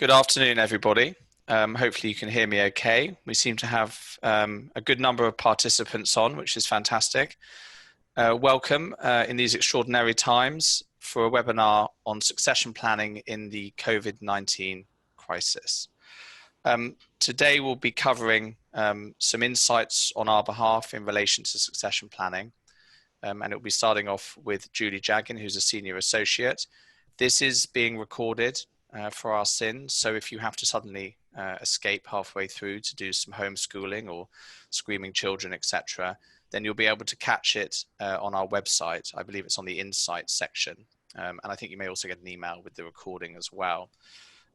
Good afternoon, everybody. Hopefully you can hear me okay. We seem to have a good number of participants on, which is fantastic. Welcome in these extraordinary times for a webinar on succession planning in the COVID-19 crisis. Today we'll be covering some insights on our behalf in relation to succession planning. And it'll be starting off with Julie Jaggin, who's a senior associate. This is being recorded for our sins. So if you have to suddenly escape halfway through to do some homeschooling or screaming children, etc., then you'll be able to catch it on our website. I believe it's on the Insights section. And I think you may also get an email with the recording as well.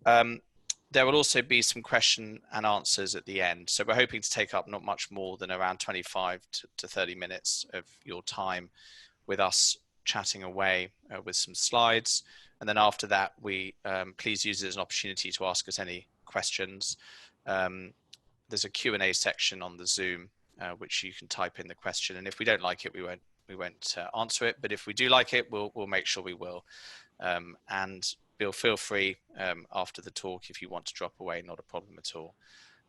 There will also be some question and answers at the end. So we're hoping to take up not much more than around 25 to 30 minutes of your time with us chatting away with some slides. And then after that, please use it as an opportunity to ask us any questions. There's a Q&A section on the Zoom, which you can type in the question. And if we don't like it, we won't answer it. But if we do like it, we'll make sure we will. And feel free after the talk if you want to drop away, not a problem at all.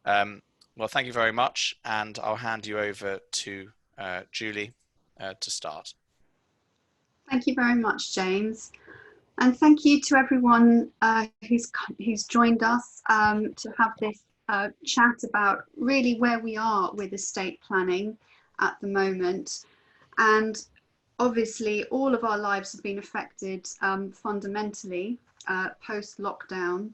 Well, thank you very much. And I'll hand you over to Julie to start. Thank you very much, James. And thank you to everyone who's joined us to have this chat about really where we are with estate planning at the moment. And obviously, all of our lives have been affected fundamentally post-lockdown.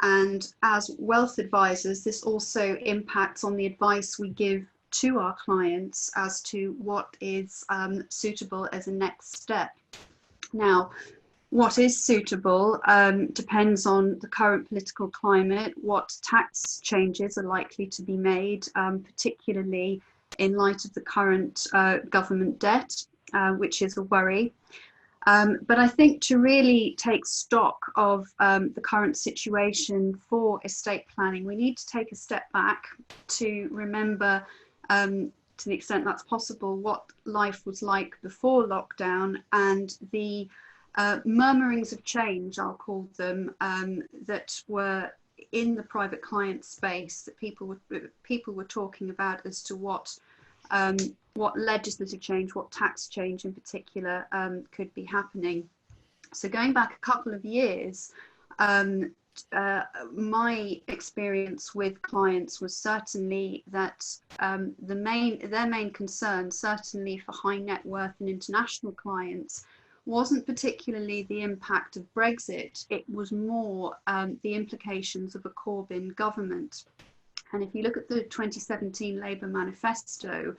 And as wealth advisors, this also impacts on the advice we give to our clients as to what is suitable as a next step. Now, what is suitable depends on the current political climate, what tax changes are likely to be made, particularly in light of the current government debt, which is a worry. But I think to really take stock of the current situation for estate planning, we need to take a step back to remember, to the extent that's possible, what life was like before lockdown and the murmurings of change, I'll call them, that were in the private client space that people were talking about as to what legislative change, what tax change in particular could be happening. So going back a couple of years, my experience with clients was certainly that their main concern, certainly for high net worth and international clients, wasn't particularly the impact of Brexit. It was more the implications of a Corbyn government. And if you look at the 2017 Labour manifesto,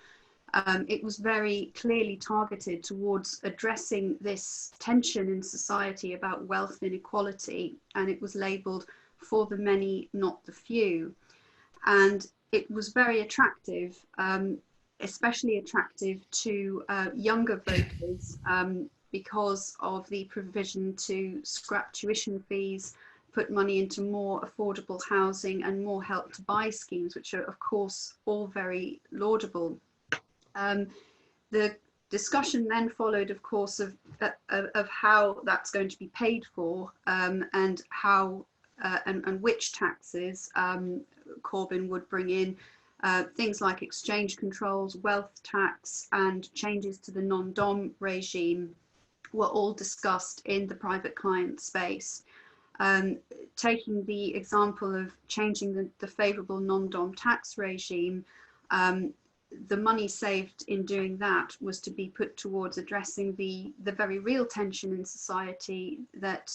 it was very clearly targeted towards addressing this tension in society about wealth inequality, and it was labelled "for the many, not the few." And it was very attractive, especially attractive to younger voters, because of the provision to scrap tuition fees, put money into more affordable housing and more help to buy schemes, which are of course all very laudable. The discussion then followed, of course, of how that's going to be paid for, and how and which taxes Corbyn would bring in. Things like exchange controls, wealth tax, and changes to the non-dom regime were all discussed in the private client space. Taking the example of changing the favourable non-dom tax regime, the money saved in doing that was to be put towards addressing the very real tension in society that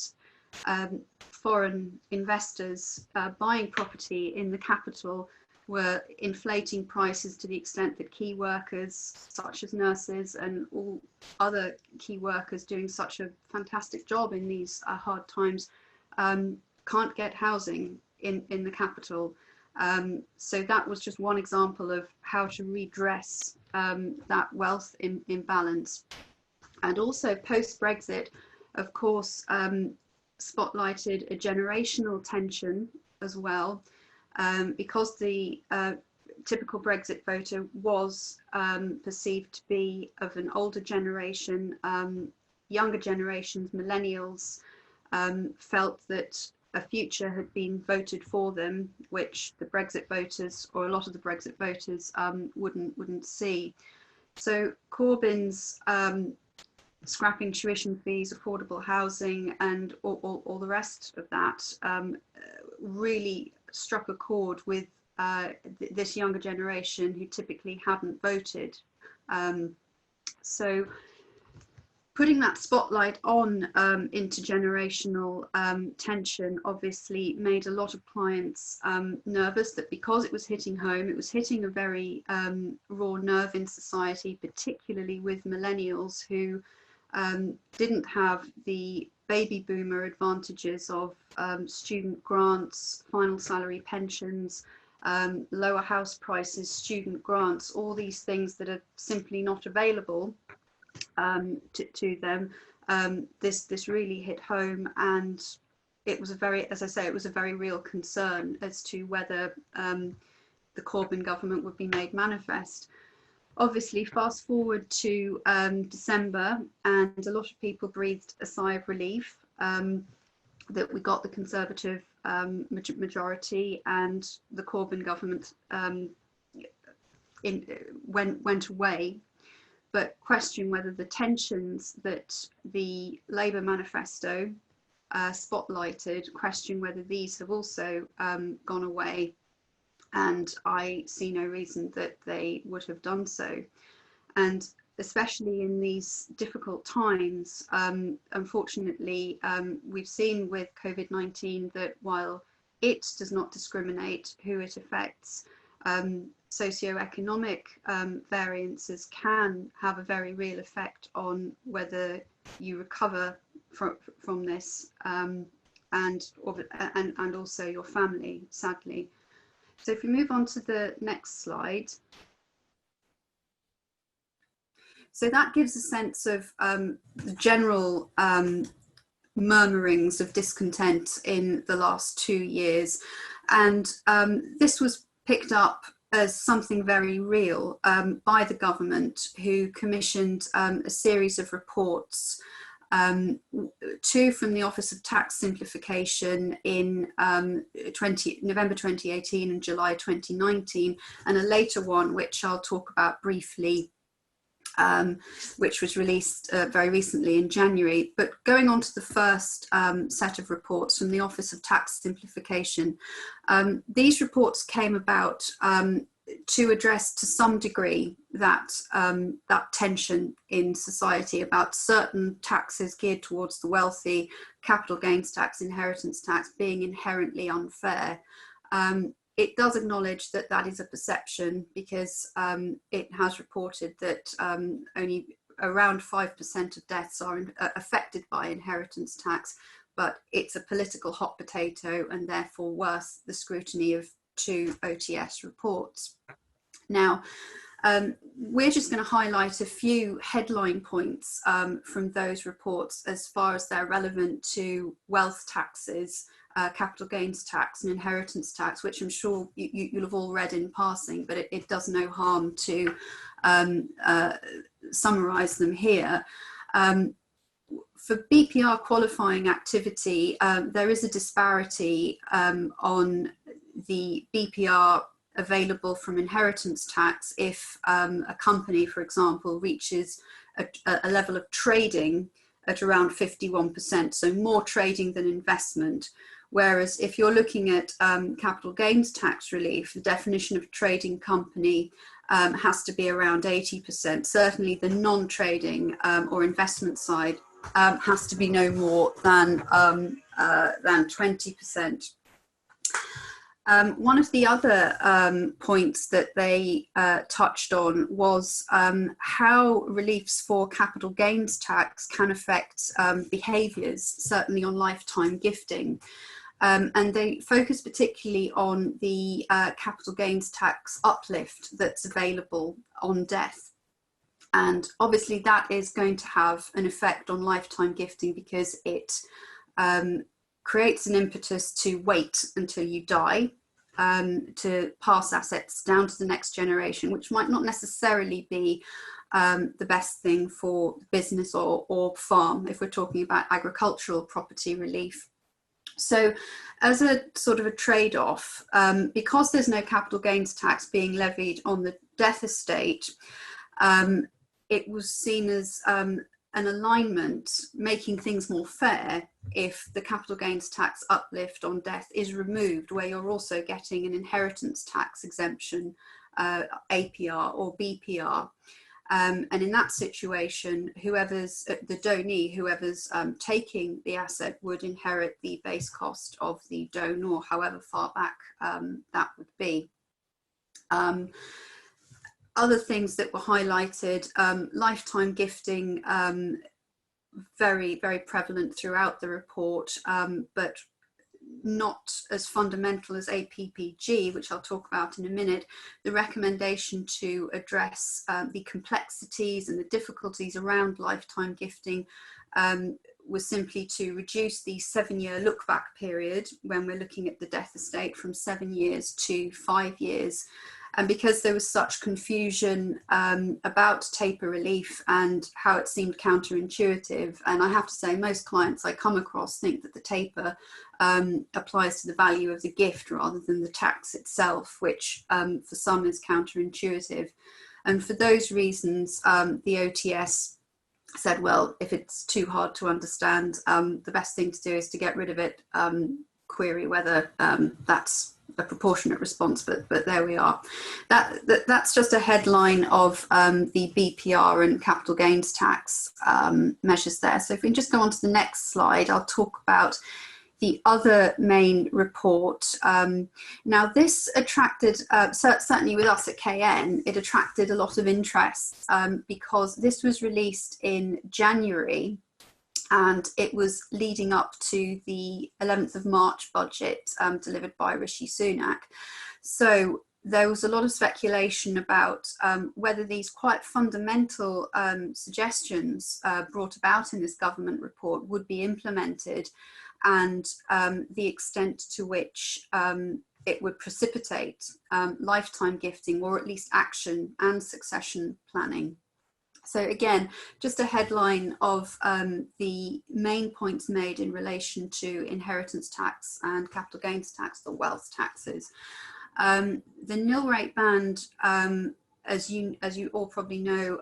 foreign investors buying property in the capital were inflating prices to the extent that key workers such as nurses and all other key workers doing such a fantastic job in these hard times can't get housing in the capital. So that was just one example of how to redress that wealth imbalance. And also post-Brexit, of course, spotlighted a generational tension as well, because the typical Brexit voter was perceived to be of an older generation. Younger generations, millennials, felt that a future had been voted for them, which the Brexit voters, or a lot of the Brexit voters, wouldn't see. So Corbyn's scrapping tuition fees, affordable housing, and all the rest of that really struck a chord with this younger generation who typically hadn't voted. So putting that spotlight on intergenerational tension obviously made a lot of clients nervous, that because it was hitting home, it was hitting a very raw nerve in society, particularly with millennials who didn't have the baby boomer advantages of student grants, final salary pensions, lower house prices, student grants, all these things that are simply not available to them. This really hit home, and it was a very, as I say, it was a very real concern as to whether the Corbyn government would be made manifest. Obviously, fast forward to December, and a lot of people breathed a sigh of relief that we got the Conservative majority, and the Corbyn government went away. But question whether the tensions that the Labour manifesto spotlighted, question whether these have also gone away. And I see no reason that they would have done so. And especially in these difficult times, unfortunately, we've seen with COVID-19 that while it does not discriminate who it affects, socioeconomic variances can have a very real effect on whether you recover from this and also your family, sadly. So if we move on to the next slide. So that gives a sense of the general murmurings of discontent in the last 2 years. And this was picked up as something very real by the government, who commissioned a series of reports, two from the Office of Tax Simplification in November 2018 and July 2019, and a later one, which I'll talk about briefly, which was released very recently in January. But going on to the first set of reports from the Office of Tax Simplification, these reports came about to address to some degree that tension in society about certain taxes geared towards the wealthy, capital gains tax, inheritance tax, being inherently unfair. It does acknowledge that that is a perception, because it has reported that only around 5% of deaths are affected by inheritance tax, but it's a political hot potato and therefore worth the scrutiny of 2 OTS reports. Now, we're just going to highlight a few headline points from those reports as far as they're relevant to wealth taxes, capital gains tax and inheritance tax, which I'm sure you'll have all read in passing, but it does no harm to summarise them here. For BPR qualifying activity, there is a disparity on the BPR available from inheritance tax if a company, for example, reaches a level of trading at around 51%, so more trading than investment. Whereas if you're looking at capital gains tax relief, the definition of trading company has to be around 80%. Certainly the non-trading or investment side has to be no more than 20%. One of the other points that they touched on was how reliefs for capital gains tax can affect behaviours, certainly on lifetime gifting. And they focus particularly on the capital gains tax uplift that's available on death. And obviously that is going to have an effect on lifetime gifting, because it creates an impetus to wait until you die to pass assets down to the next generation, which might not necessarily be the best thing for business or farm if we're talking about agricultural property relief. So as a sort of a trade-off, because there's no capital gains tax being levied on the death estate, it was seen as an alignment, making things more fair if the capital gains tax uplift on death is removed, where you're also getting an inheritance tax exemption, APR or BPR. And in that situation, whoever's the donee, whoever's taking the asset, would inherit the base cost of the donor, however far back that would be. Other things that were highlighted, lifetime gifting, very, very prevalent throughout the report, but not as fundamental as APPG, which I'll talk about in a minute. The recommendation to address the complexities and the difficulties around lifetime gifting was simply to reduce the 7-year look-back period when we're looking at the death estate from 7 years to 5 years. And because there was such confusion about taper relief and how it seemed counterintuitive, and I have to say most clients I come across think that the taper applies to the value of the gift rather than the tax itself, which for some is counterintuitive. And for those reasons, the OTS said, well, if it's too hard to understand, the best thing to do is to get rid of it, query whether that's a proportionate response, but there we are. That's just a headline of the BPR and capital gains tax measures there. So if we can just go on to the next slide, I'll talk about the other main report. Now this attracted, certainly with us at KN, it attracted a lot of interest because this was released in January, and it was leading up to the 11th of March budget delivered by Rishi Sunak. So there was a lot of speculation about whether these quite fundamental suggestions brought about in this government report would be implemented, and the extent to which it would precipitate lifetime gifting, or at least action and succession planning. So again, just a headline of the main points made in relation to inheritance tax and capital gains tax, the wealth taxes. The nil rate band, as you all probably know,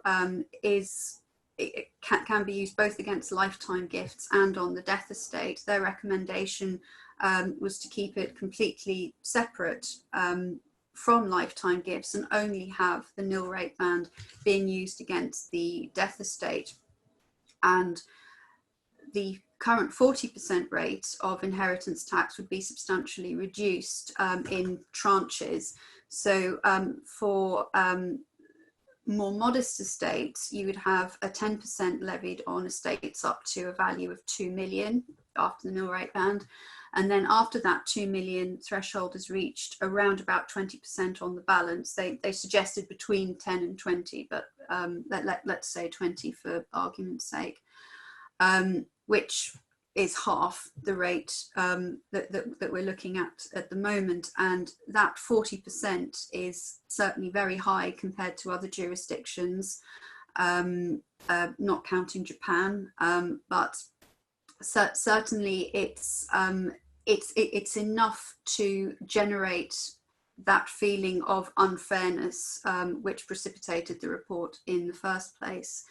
it can be used both against lifetime gifts and on the death estate. Their recommendation was to keep it completely separate from lifetime gifts and only have the nil rate band being used against the death estate. And the current 40% rate of inheritance tax would be substantially reduced in tranches. So for more modest estates, you would have a 10% levied on estates up to a value of 2 million after the nil rate band. And then after that 2 million threshold is reached, around about 20% on the balance. They suggested between 10 and 20, but let's say 20 for argument's sake, which is half the rate that we're looking at the moment. And that 40% is certainly very high compared to other jurisdictions, not counting Japan, but certainly it's enough to generate that feeling of unfairness, which precipitated the report in the first place.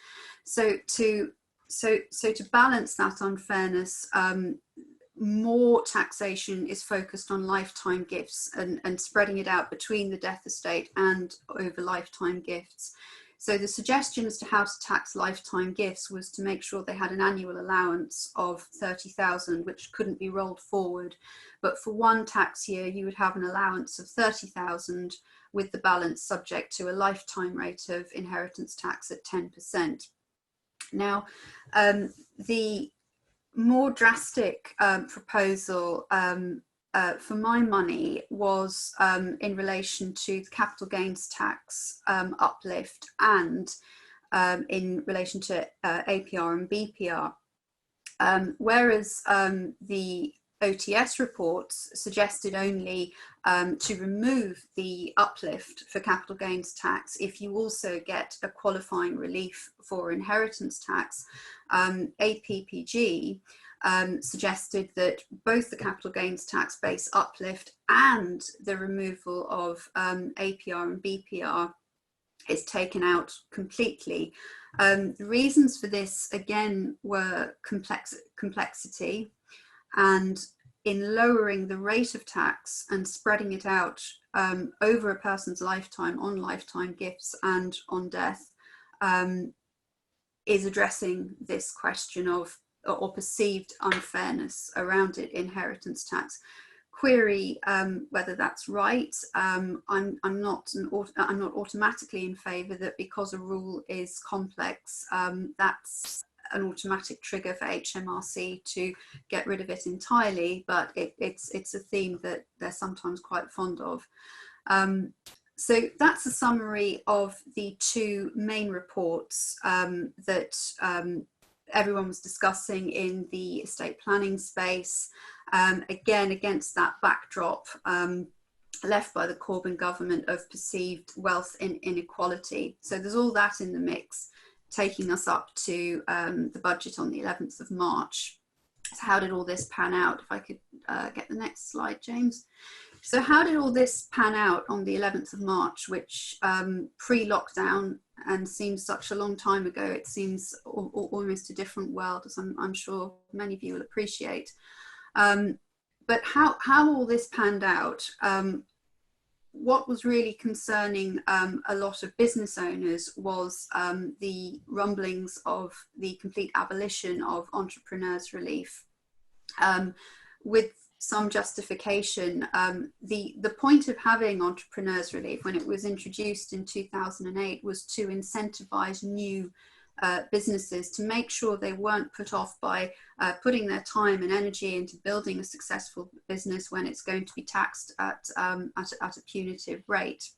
So to balance that unfairness, more taxation is focused on lifetime gifts and spreading it out between the death estate and over lifetime gifts. So the suggestion as to how to tax lifetime gifts was to make sure they had an annual allowance of 30,000, which couldn't be rolled forward. But for one tax year, you would have an allowance of 30,000 with the balance subject to a lifetime rate of inheritance tax at 10%. Now, the more drastic proposal for my money was in relation to the capital gains tax uplift and in relation to APR and BPR. Whereas the OTS reports suggested only to remove the uplift for capital gains tax if you also get a qualifying relief for inheritance tax, APPG suggested that both the capital gains tax base uplift and the removal of APR and BPR is taken out completely. The reasons for this, again, were complexity, and in lowering the rate of tax and spreading it out over a person's lifetime on lifetime gifts and on death, is addressing this question of or perceived unfairness around it, inheritance tax. Query whether that's right. I'm not automatically in favour that because a rule is complex, that's an automatic trigger for HMRC to get rid of it entirely, but it's a theme that they're sometimes quite fond of. So that's a summary of the two main reports that everyone was discussing in the estate planning space. Again, against that backdrop left by the Corbyn government of perceived wealth inequality. So there's all that in the mix, taking us up to the budget on the 11th of March. So how did all this pan out? If I could get the next slide, James. So how did all this pan out on the 11th of March, which pre-lockdown and seems such a long time ago? It seems almost a different world, as I'm sure many of you will appreciate. But how all this panned out, what was really concerning a lot of business owners was the rumblings of the complete abolition of entrepreneurs' relief. With some justification, the point of having entrepreneurs' relief when it was introduced in 2008 was to incentivize new businesses, to make sure they weren't put off by putting their time and energy into building a successful business when it's going to be taxed at a punitive rate.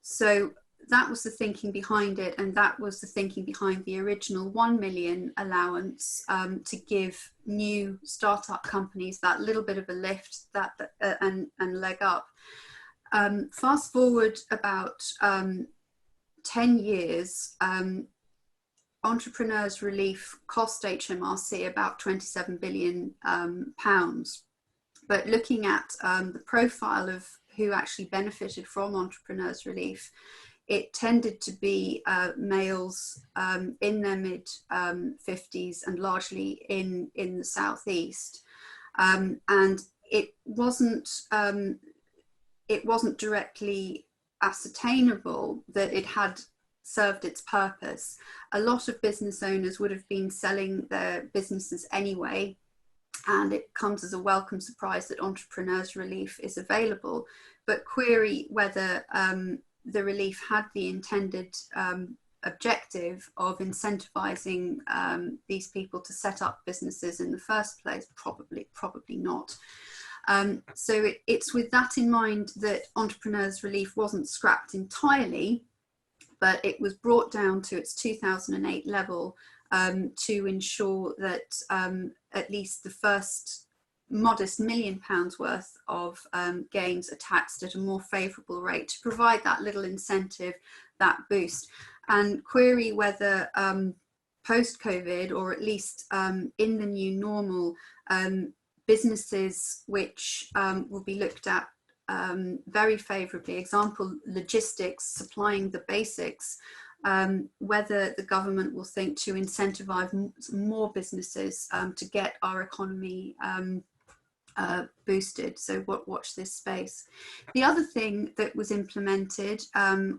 So that was the thinking behind it, and that was the thinking behind the original 1 million allowance to give new startup companies that little bit of a lift and leg up. Fast forward about 10 years, Entrepreneurs Relief cost HMRC about £27 billion. But looking at the profile of who actually benefited from Entrepreneurs Relief, it tended to be males in their mid 50s and largely in the southeast, and it wasn't directly ascertainable that it had served its purpose. A lot of business owners would have been selling their businesses anyway, and it comes as a welcome surprise that Entrepreneurs Relief is available, but query whether the relief had the intended objective of incentivizing these people to set up businesses in the first place. Probably not. So it's with that in mind that Entrepreneurs Relief wasn't scrapped entirely, but it was brought down to its 2008 level to ensure that at least the first modest £1 million worth of gains are taxed at a more favourable rate to provide that little incentive, that boost. And query whether post-COVID, or at least in the new normal, businesses which will be looked at very favourably, example logistics, supplying the basics, whether the government will think to incentivise more businesses to get our economy boosted. So watch this space. The other thing that was implemented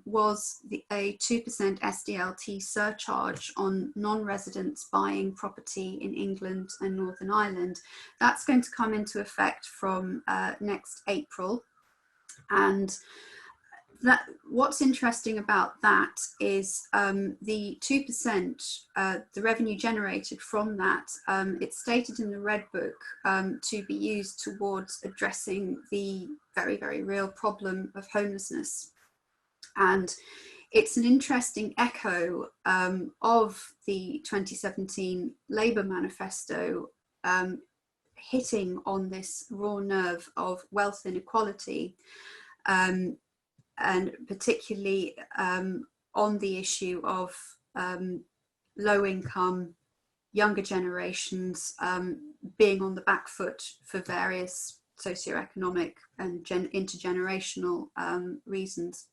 was a 2% SDLT surcharge on non-residents buying property in England and Northern Ireland. That's going to come into effect from next April. And what's interesting about that is the 2%, the revenue generated from that, it's stated in the Red Book to be used towards addressing the very, very real problem of homelessness. And it's an interesting echo of the 2017 Labour manifesto, hitting on this raw nerve of wealth inequality. And particularly on the issue of low income younger generations being on the back foot for various socioeconomic and intergenerational reasons.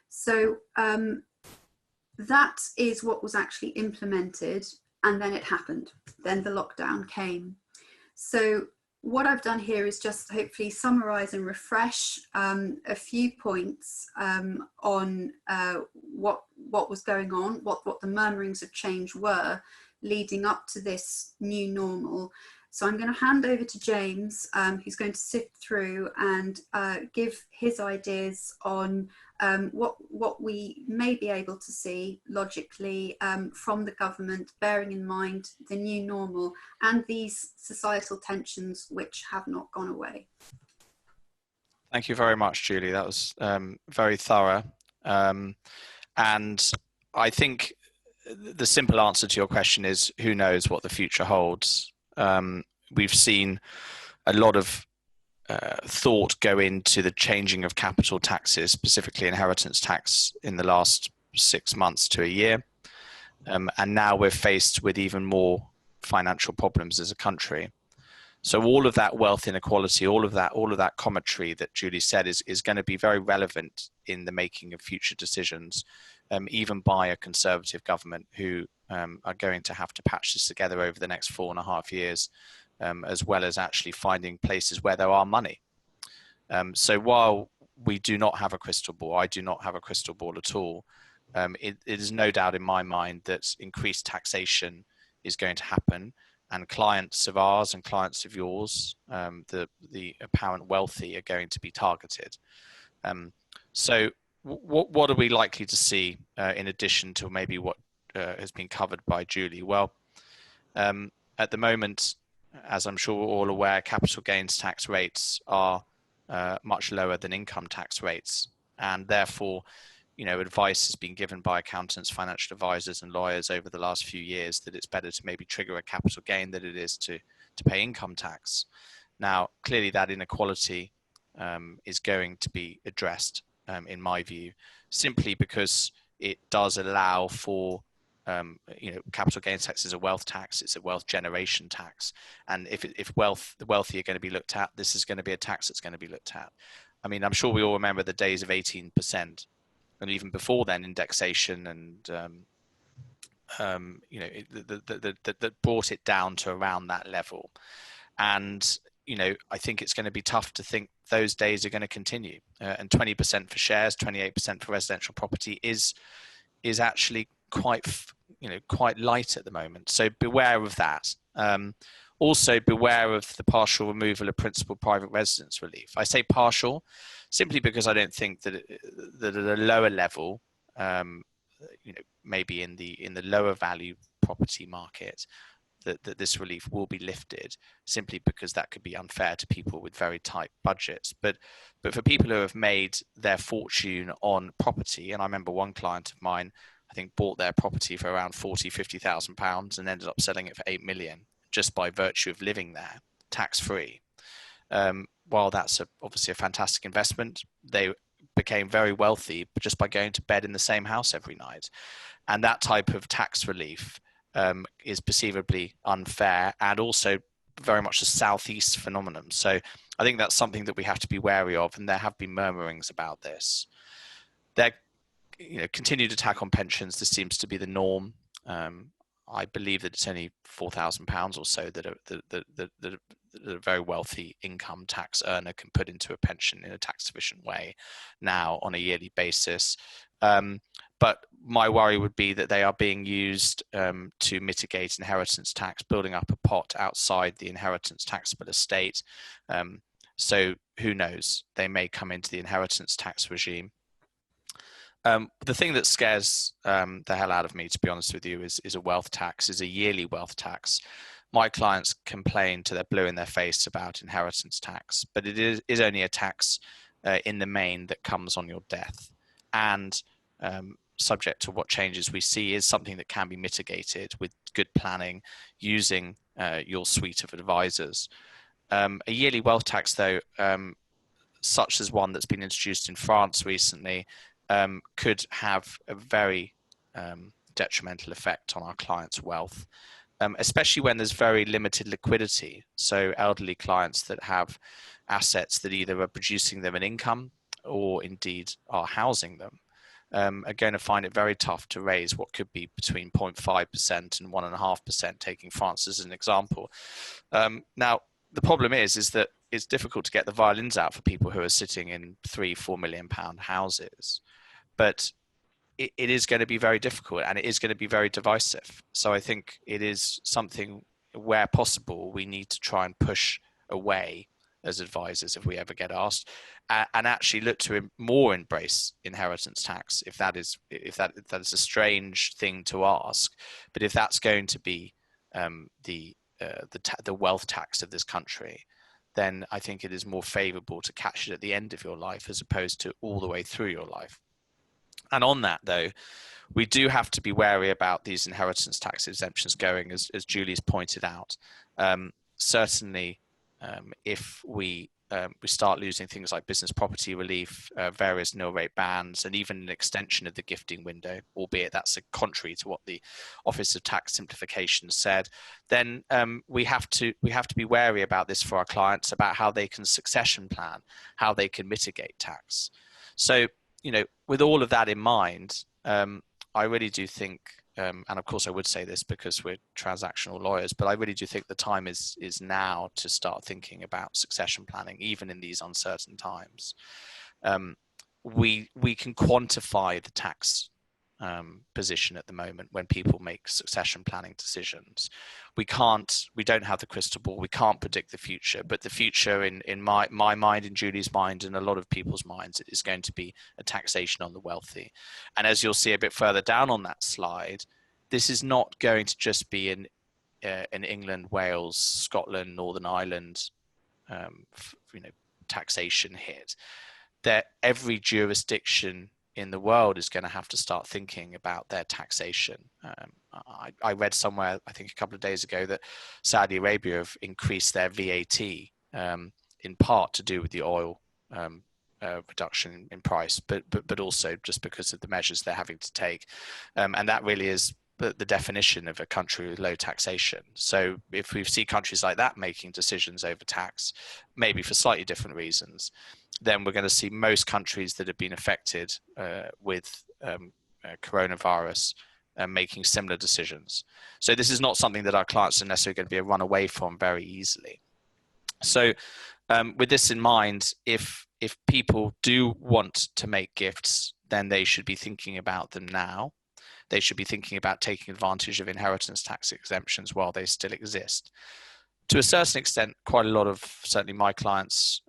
So that is what was actually implemented, and then it happened. Then the lockdown came. So what I've done here is just hopefully summarize and refresh a few points on what was going on, what the murmurings of change were leading up to this new normal. So I'm going to hand over to James, who's going to sift through and give his ideas on what we may be able to see logically from the government, bearing in mind the new normal and these societal tensions which have not gone away. Thank you very much, Julie. That was very thorough. And I think the simple answer to your question is, who knows what the future holds? We've seen a lot of thought go into the changing of capital taxes, specifically inheritance tax, in the last 6 months to a year. And now we're faced with even more financial problems as a country. So all of that wealth inequality, all of that commentary that Julie said is going to be very relevant in the making of future decisions, even by a Conservative government who are going to have to patch this together over the next 4.5 years, as well as actually finding places where there are money. So while we do not have a crystal ball, I do not have a crystal ball at all, it is no doubt in my mind that increased taxation is going to happen, and clients of ours and clients of yours, the apparent wealthy, are going to be targeted. So what are we likely to see in addition to maybe what has been covered by Julie? Well, at the moment, as I'm sure we're all aware, capital gains tax rates are much lower than income tax rates, and therefore, advice has been given by accountants, financial advisors, and lawyers over the last few years that it's better to maybe trigger a capital gain than it is to pay income tax. Now, clearly, that inequality is going to be addressed, in my view, simply because it does allow for capital gains tax is a wealth tax. It's a wealth generation tax, and if the wealthy are going to be looked at, this is going to be a tax that's going to be looked at. I mean, I'm sure we all remember the days of 18%, and even before then, indexation and that brought it down to around that level. And I think it's going to be tough to think those days are going to continue. And 20% for shares, 28% for residential property is actually quite light at the moment. So beware of that. Also beware of the partial removal of principal private residence relief. I say partial simply because I don't think that at a lower level, maybe in the lower value property market, that this relief will be lifted, simply because that could be unfair to people with very tight budgets. But for people who have made their fortune on property, and I remember one client of mine, I think, bought their property for around £40,000-50,000 and ended up selling it for 8 million just by virtue of living there, tax-free. While that's obviously a fantastic investment, they became very wealthy just by going to bed in the same house every night. And that type of tax relief is perceivably unfair, and also very much a southeast phenomenon. So I think that's something that we have to be wary of, and there have been murmurings about this. There, continued attack on pensions. This seems to be the norm. I believe that it's only £4,000 or so that a very wealthy income tax earner can put into a pension in a tax efficient way now on a yearly basis. But my worry would be that they are being used to mitigate inheritance tax, building up a pot outside the inheritance taxable estate. So who knows? They may come into the inheritance tax regime. The thing that scares the hell out of me, to be honest with you, is a wealth tax, is a yearly wealth tax. My clients complain till they're blue in their face about inheritance tax, but it is only a tax in the main that comes on your death. And subject to what changes we see, is something that can be mitigated with good planning using your suite of advisors. A yearly wealth tax, though, such as one that's been introduced in France recently, could have a very detrimental effect on our clients' wealth. especially when there's very limited liquidity. So elderly clients that have assets that either are producing them an income or indeed are housing them, are going to find it very tough to raise what could be between 0.5% and 1.5%, taking France as an example. Now, the problem is that it's difficult to get the violins out for people who are sitting in £3-4 million houses. But it is going to be very difficult, and it is going to be very divisive. So I think it is something where possible we need to try and push away as advisors, if we ever get asked, and actually look to more embrace inheritance tax, if that is a strange thing to ask. But if that's going to be the wealth tax of this country, then I think it is more favorable to catch it at the end of your life as opposed to all the way through your life. And on that, though, we do have to be wary about these inheritance tax exemptions going, as Julie's pointed out. Certainly, if we start losing things like business property relief, various nil rate bans, and even an extension of the gifting window, albeit that's contrary to what the Office of Tax Simplification said, then we have to be wary about this for our clients, about how they can succession plan, how they can mitigate tax. So, with all of that in mind, I really do think, and of course I would say this because we're transactional lawyers, but I really do think the time is now to start thinking about succession planning, even in these uncertain times. We can quantify the tax position at the moment when people make succession planning decisions. We don't have the crystal ball, we can't predict the future, but the future in my mind, in Julie's mind, and a lot of people's minds, is going to be a taxation on the wealthy. And as you'll see a bit further down on that slide, this is not going to just be in England, Wales, Scotland, Northern Ireland taxation hit. That every jurisdiction in the world is going to have to start thinking about their taxation. I read somewhere, I think a couple of days ago, that Saudi Arabia have increased their VAT in part to do with the oil reduction in price, but also just because of the measures they're having to take. And that really is the definition of a country with low taxation. So if we see countries like that making decisions over tax, maybe for slightly different reasons, then we're going to see most countries that have been affected with coronavirus making similar decisions. So this is not something that our clients are necessarily going to be run away from very easily. So with this in mind, if people do want to make gifts, then they should be thinking about them now. They should be thinking about taking advantage of inheritance tax exemptions while they still exist. To a certain extent, quite a lot of certainly my clients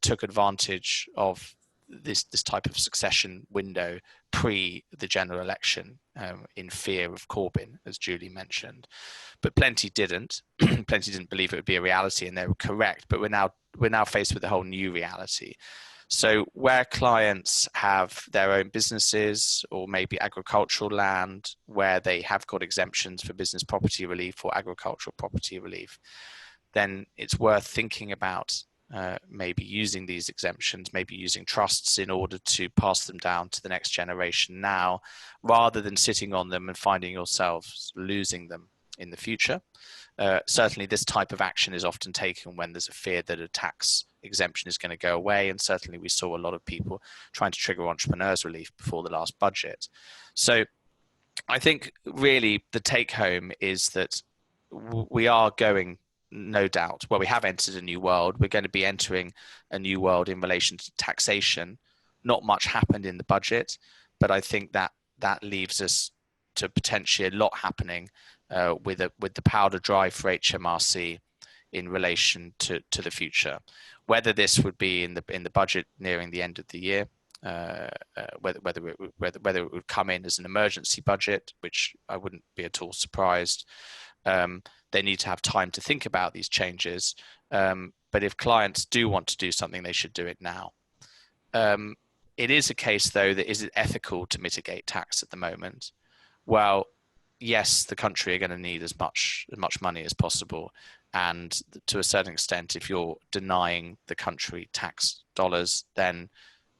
took advantage of this type of succession window pre the general election in fear of Corbyn, as Julie mentioned. But plenty didn't. Plenty didn't believe it would be a reality, and they were correct. But we're now faced with a whole new reality. So where clients have their own businesses or maybe agricultural land where they have got exemptions for business property relief or agricultural property relief, then it's worth thinking about maybe using these exemptions, maybe using trusts in order to pass them down to the next generation now, rather than sitting on them and finding yourselves losing them in the future. Certainly this type of action is often taken when there's a fear that a tax exemption is going to go away, and certainly we saw a lot of people trying to trigger entrepreneurs relief before the last budget. So I think really the take home is that we are going, no doubt, well, we have entered a new world. We're going to be entering a new world in relation to taxation. Not much happened in the budget, but I think that leaves us to potentially a lot happening with the powder dry for HMRC in relation to the future. Whether this would be in the budget nearing the end of the year, whether it would come in as an emergency budget, which I wouldn't be at all surprised. They need to have time to think about these changes. But if clients do want to do something, they should do it now. It is a case, though, that is it ethical to mitigate tax at the moment? Well, yes, the country are going to need as much money as possible. And to a certain extent, if you're denying the country tax dollars, then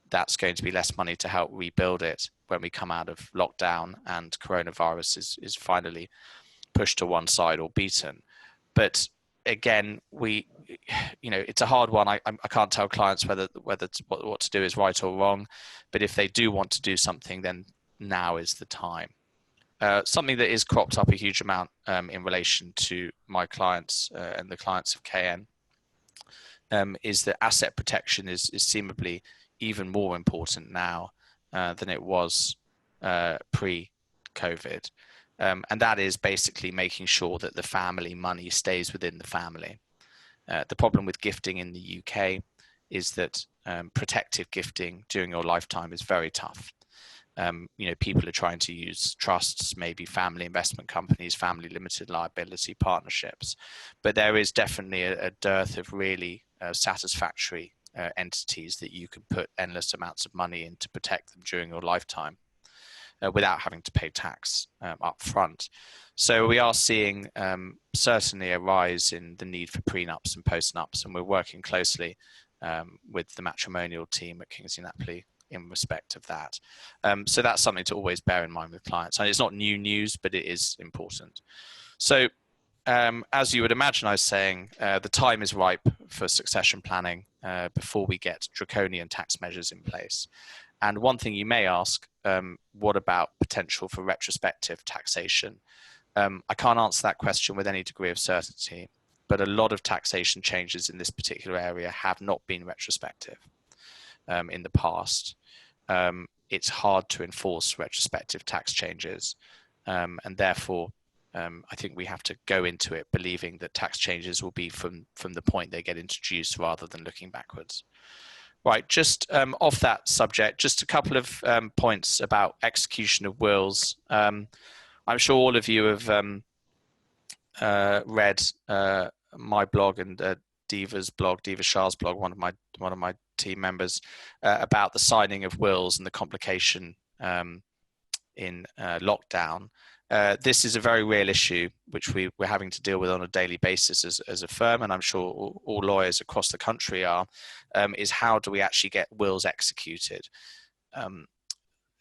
that's going to be less money to help rebuild it when we come out of lockdown and coronavirus is finally pushed to one side or beaten. But again, it's a hard one. I can't tell clients whether what to do is right or wrong, but if they do want to do something, then now is the time. Something that is cropped up a huge amount in relation to my clients and the clients of KN is that asset protection is seemingly even more important now than it was pre-COVID. And that is basically making sure that the family money stays within the family. The problem with gifting in the UK is that protective gifting during your lifetime is very tough. People are trying to use trusts, maybe family investment companies, family limited liability partnerships, but there is definitely a dearth of really satisfactory entities that you can put endless amounts of money in to protect them during your lifetime without having to pay tax up front. So we are seeing certainly a rise in the need for prenups and postnups, and we're working closely with the matrimonial team at Kingsley Napley in respect of that. So that's something to always bear in mind with clients. And it's not new news, but it is important. So as you would imagine, I was saying, the time is ripe for succession planning before we get draconian tax measures in place. And one thing you may ask, what about potential for retrospective taxation? I can't answer that question with any degree of certainty, but a lot of taxation changes in this particular area have not been retrospective in the past. It's hard to enforce retrospective tax changes, and therefore I think we have to go into it believing that tax changes will be from the point they get introduced rather than looking backwards. Right, just off that subject, just a couple of points about execution of wills. I'm sure all of you have read my blog and Diva's blog, Diva Shah's blog, one of my team members, about the signing of wills and the complication in lockdown. This is a very real issue which we're having to deal with on a daily basis as a firm, and I'm sure all lawyers across the country are, is how do we actually get wills executed?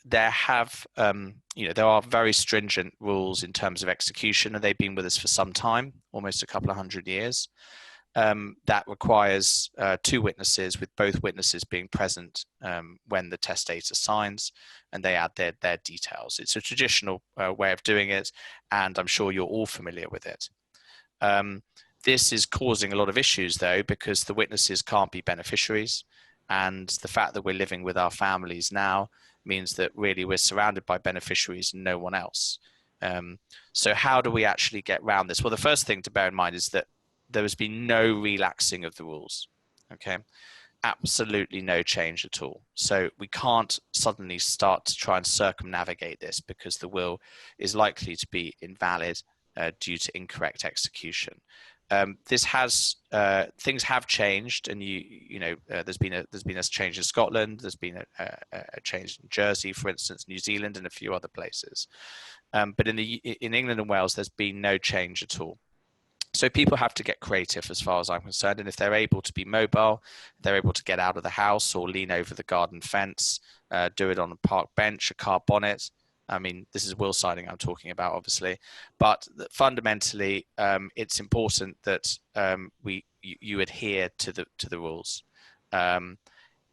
There are very stringent rules in terms of execution, and they've been with us for some time, almost a couple of 100 years. That requires two witnesses, with both witnesses being present when the testator signs, and they add their details. It's a traditional way of doing it, and I'm sure you're all familiar with it. This is causing a lot of issues, though, because the witnesses can't be beneficiaries, and the fact that we're living with our families now means that really we're surrounded by beneficiaries and no one else. So how do we actually get around this? Well, the first thing to bear in mind is that there has been no relaxing of the rules, okay? Absolutely no change at all. So we can't suddenly start to try and circumnavigate this, because the will is likely to be invalid due to incorrect execution. Things have changed, and there's been a change in Scotland. There's been a change in Jersey, for instance, New Zealand, and a few other places. But in England and Wales, there's been no change at all. So people have to get creative as far as I'm concerned. And if they're able to be mobile, they're able to get out of the house or lean over the garden fence, do it on a park bench, a car bonnet. I mean, this is will signing I'm talking about, obviously. But fundamentally, it's important that you adhere to the rules.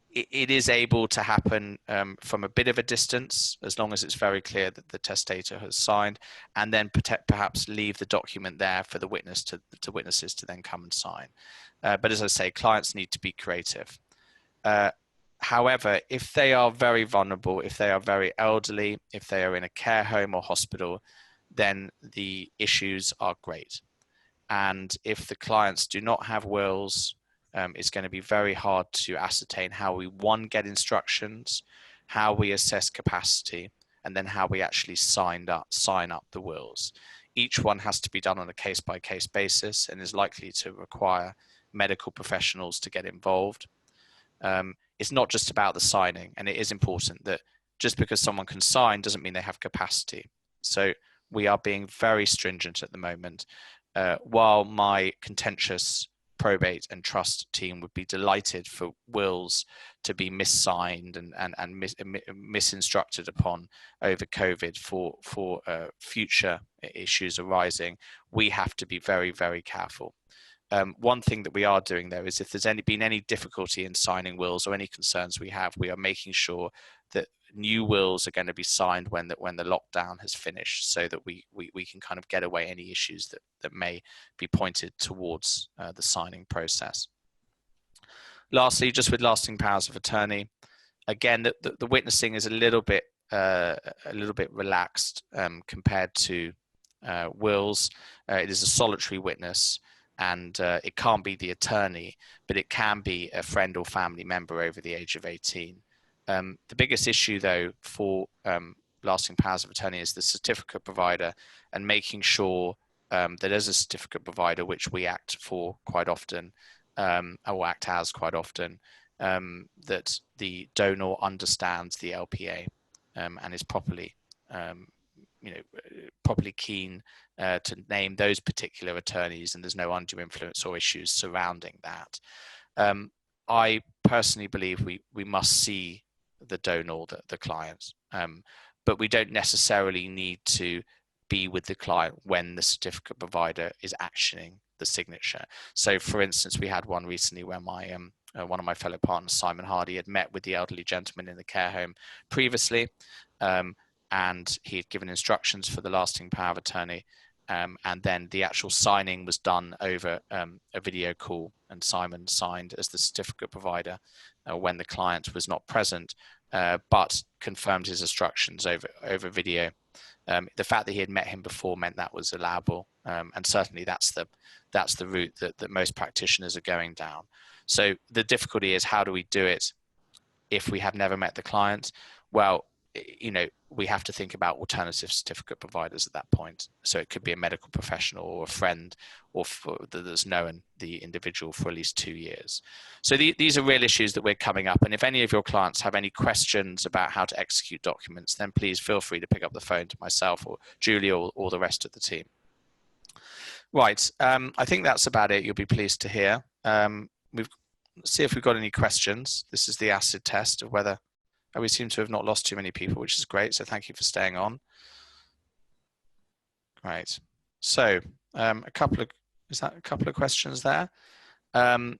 It is able to happen from a bit of a distance, as long as it's very clear that the testator has signed, and then perhaps leave the document there for the witnesses to then come and sign. But as I say, clients need to be creative. However, if they are very vulnerable, if they are very elderly, if they are in a care home or hospital, then the issues are great. And if the clients do not have wills, it's going to be very hard to ascertain how we, one, get instructions, how we assess capacity, and then how we actually sign up the wills. Each one has to be done on a case-by-case basis and is likely to require medical professionals to get involved. It's not just about the signing, and it is important that just because someone can sign doesn't mean they have capacity. So we are being very stringent at the moment. While my contentious probate and trust team would be delighted for wills to be missigned and misinstructed upon over COVID for future issues arising. We have to be very, very careful. One thing that we are doing though is if there's been any difficulty in signing wills or any concerns we are making sure that new wills are going to be signed when the lockdown has finished, so that we can kind of get away any issues that may be pointed towards the signing process. Lastly, just with lasting powers of attorney, again, the witnessing is a little bit relaxed compared to wills. It is a solitary witness, and it can't be the attorney, but it can be a friend or family member over the age of 18. The biggest issue, though, for lasting powers of attorney is the certificate provider, and making sure that as a certificate provider, which we act for quite often, or act as quite often, that the donor understands the LPA and is properly, properly keen to name those particular attorneys, and there's no undue influence or issues surrounding that. I personally believe we must see the donor, the client, but we don't necessarily need to be with the client when the certificate provider is actioning the signature. So, for instance, we had one recently where one of my fellow partners, Simon Hardy, had met with the elderly gentleman in the care home previously, and he had given instructions for the lasting power of attorney, and then the actual signing was done over a video call, and Simon signed as the certificate provider when the client was not present, but confirmed his instructions over video. The fact that he had met him before meant that was allowable, and certainly that's the route that most practitioners are going down. So the difficulty is, how do we do it if we have never met the client? Well, we have to think about alternative certificate providers at that point. So it could be a medical professional or a friend, or that's known the individual for at least 2 years. So these are real issues that we're coming up. And if any of your clients have any questions about how to execute documents, then please feel free to pick up the phone to myself or Julie or the rest of the team. Right, I think that's about it. You'll be pleased to hear. Let's see if we've got any questions. This is the acid test of whether we seem to have not lost too many people, which is great. So thank you for staying on. Right. So a couple of questions there. A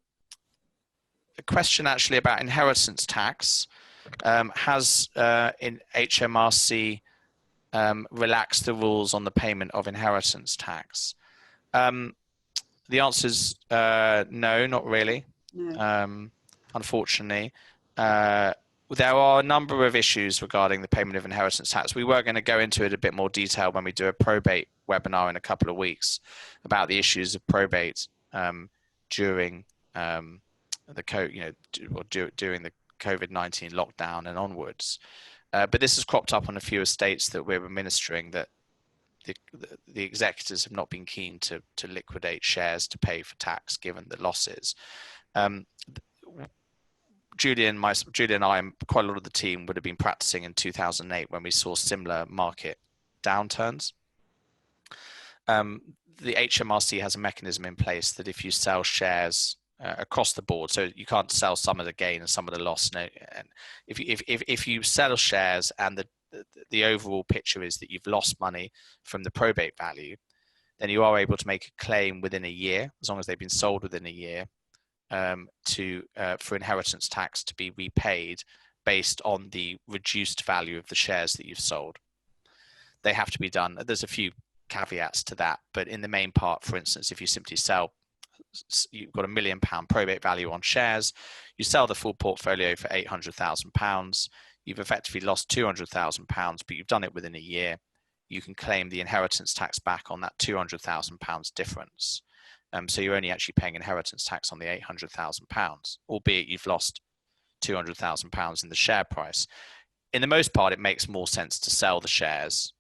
question actually about inheritance tax. Has in HMRC relaxed the rules on the payment of inheritance tax? The answer is no, not really. No. Unfortunately. There are a number of issues regarding the payment of inheritance tax. We were going to go into it a bit more detail when we do a probate webinar in a couple of weeks about the issues of probate during during the COVID-19 lockdown and onwards. But this has cropped up on a few estates that we're administering, that the executors have not been keen to liquidate shares to pay for tax given the losses. Julie and I and quite a lot of the team would have been practicing in 2008 when we saw similar market downturns. The HMRC has a mechanism in place that if you sell shares across the board, so you can't sell some of the gain and some of the loss. No, and if you sell shares and the overall picture is that you've lost money from the probate value, then you are able to make a claim within a year, as long as they've been sold within a year, for inheritance tax to be repaid based on the reduced value of the shares that you've sold. They have to be done. There's a few caveats to that, but in the main part, for instance, if you simply sell, you've got £1 million probate value on shares, you sell the full portfolio for £800,000, you've effectively lost £200,000, but you've done it within a year, you can claim the inheritance tax back on that £200,000 difference. So you're only actually paying inheritance tax on the £800,000, albeit you've lost £200,000 in the share price. In the most part, it makes more sense to sell the shares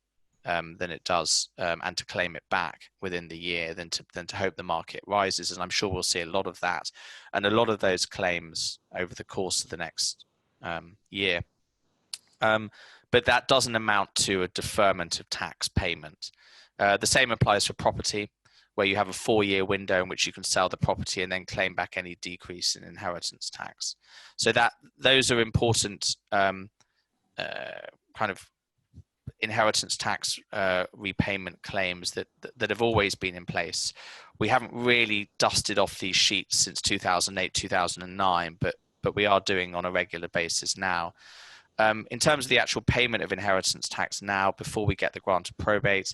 than it does, and to claim it back within the year than to hope the market rises. And I'm sure we'll see a lot of that and a lot of those claims over the course of the next year. But that doesn't amount to a deferment of tax payment. The same applies for property. where you have a 4-year window in which you can sell the property and then claim back any decrease in inheritance tax. So those are important kind of inheritance tax repayment claims that have always been in place. We haven't really dusted off these sheets since 2008, 2009, but we are doing on a regular basis now. In terms of the actual payment of inheritance tax now, before we get the grant of probate,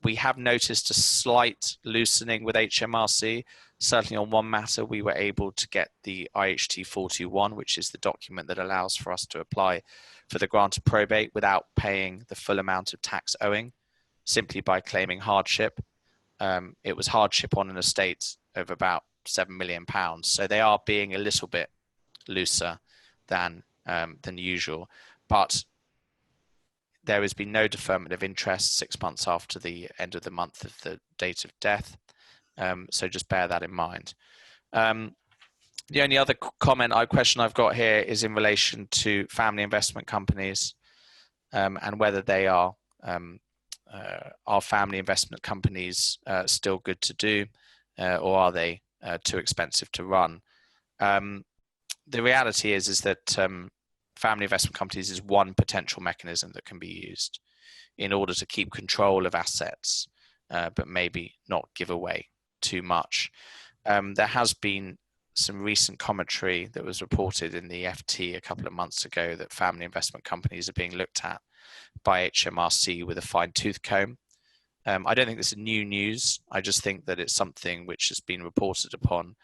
we have noticed a slight loosening with HMRC. Certainly on one matter, we were able to get the IHT 421, which is the document that allows for us to apply for the grant of probate without paying the full amount of tax owing, simply by claiming hardship. It was hardship on an estate of about £7 million. So they are being a little bit looser than usual. But there has been no deferment of interest 6 months after the end of the month of the date of death. So just bear that in mind. The only other question I've got here is in relation to family investment companies and whether they are family investment companies still good to do or are they too expensive to run? The reality is that family investment companies is one potential mechanism that can be used in order to keep control of assets, but maybe not give away too much. There has been some recent commentary that was reported in the FT a couple of months ago that family investment companies are being looked at by HMRC with a fine-tooth comb. I don't think this is new news. I just think that it's something which has been reported upon.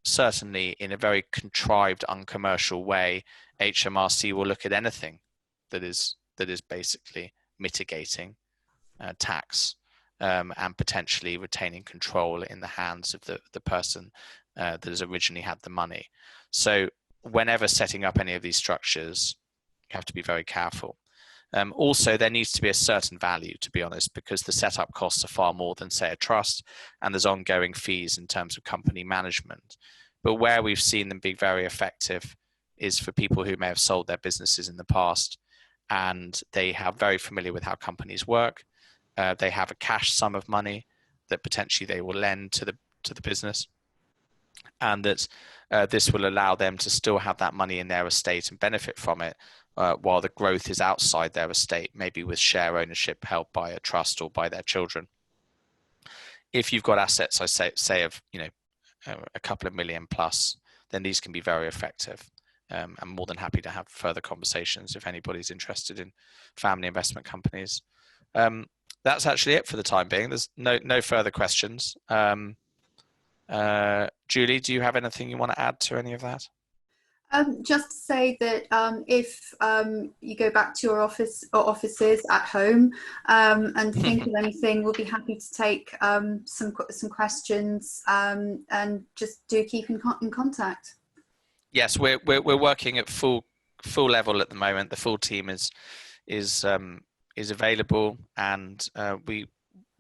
Certainly in a very contrived, uncommercial way, HMRC will look at anything that is basically mitigating tax and potentially retaining control in the hands of the person that has originally had the money. So whenever setting up any of these structures, you have to be very careful. Also, there needs to be a certain value, to be honest, because the setup costs are far more than, say, a trust, and there's ongoing fees in terms of company management. But where we've seen them be very effective is for people who may have sold their businesses in the past, and they are very familiar with how companies work. They have a cash sum of money that potentially they will lend to the business, and that this will allow them to still have that money in their estate and benefit from it while the growth is outside their estate, maybe with share ownership held by a trust or by their children. If you've got assets, I say of a couple of million plus, then these can be very effective. I'm more than happy to have further conversations if anybody's interested in family investment companies. That's actually it for the time being. There's no further questions. Julie, do you have anything you want to add to any of that? Just to say that if you go back to your office or offices at home and think of anything, we'll be happy to take some questions and just do keep in contact. Yes, we're working at full level at the moment. The full team is available, and we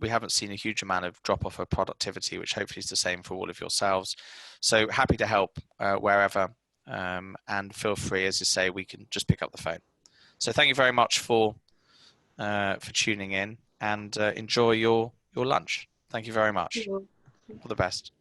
haven't seen a huge amount of drop off of productivity, which hopefully is the same for all of yourselves. So happy to help wherever. And feel free, as you say, we can just pick up the phone. So thank you very much for tuning in, and enjoy your lunch. Thank you very much. All the best.